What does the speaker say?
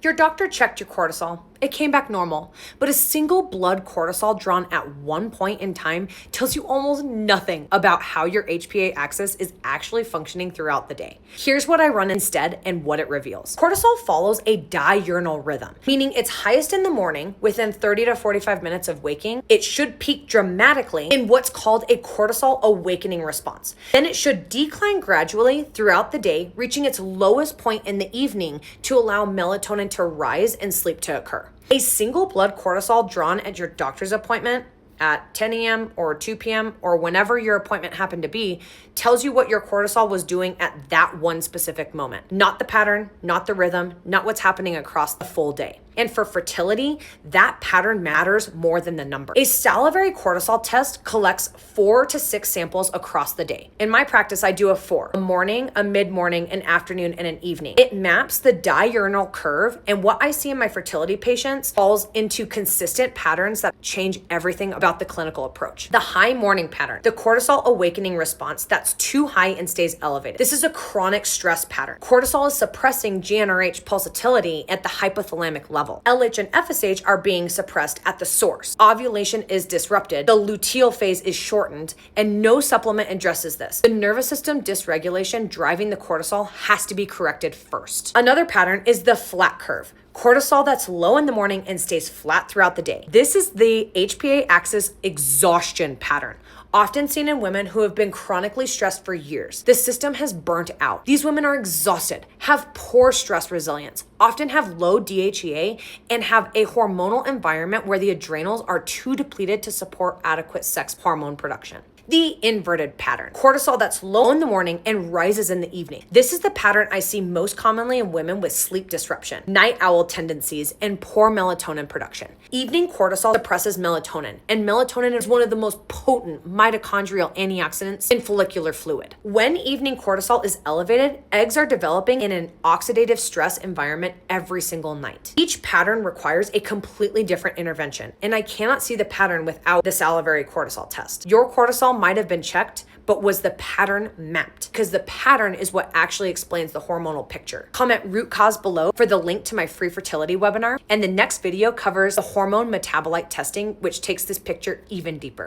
Your doctor checked your cortisol. It came back normal, but a single blood cortisol drawn at one point in time tells you almost nothing about how your HPA axis is actually functioning throughout the day. Here's what I run instead and what it reveals. Cortisol follows a diurnal rhythm, meaning it's highest in the morning within 30 to 45 minutes of waking. It should peak dramatically in what's called a cortisol awakening response. Then it should decline gradually throughout the day, reaching its lowest point in the evening to allow melatonin to rise and sleep to occur. A single blood cortisol drawn at your doctor's appointment at 10 a.m. or 2 p.m. or whenever your appointment happened to be tells you what your cortisol was doing at that one specific moment. Not the pattern, not the rhythm, not what's happening across the full day. And for fertility, that pattern matters more than the number. A salivary cortisol test collects 4 to 6 samples across the day. In my practice, I do a 4, a morning, a mid-morning, an afternoon, and an evening. It maps the diurnal curve, and what I see in my fertility patients falls into consistent patterns that change everything about the clinical approach. The high morning pattern, the cortisol awakening response that's too high and stays elevated. This is a chronic stress pattern. Cortisol is suppressing GnRH pulsatility at the hypothalamic level. LH and FSH are being suppressed at the source. Ovulation is disrupted, the luteal phase is shortened, and no supplement addresses this. The nervous system dysregulation driving the cortisol has to be corrected first. Another pattern is the flat curve. Cortisol that's low in the morning and stays flat throughout the day. This is the HPA axis exhaustion pattern, often seen in women who have been chronically stressed for years. The system has burnt out. These women are exhausted, have poor stress resilience, often have low DHEA, and have a hormonal environment where the adrenals are too depleted to support adequate sex hormone production. The inverted pattern. Cortisol that's low in the morning and rises in the evening. This is the pattern I see most commonly in women with sleep disruption, night owl tendencies, and poor melatonin production. Evening cortisol suppresses melatonin, and melatonin is one of the most potent mitochondrial antioxidants in follicular fluid. When evening cortisol is elevated, eggs are developing in an oxidative stress environment every single night. Each pattern requires a completely different intervention, and I cannot see the pattern without the salivary cortisol test. Your cortisol might have been checked, but was the pattern mapped? Because the pattern is what actually explains the hormonal picture. Comment root cause below for the link to my free fertility webinar, and the next video covers the hormone metabolite testing, which takes this picture even deeper.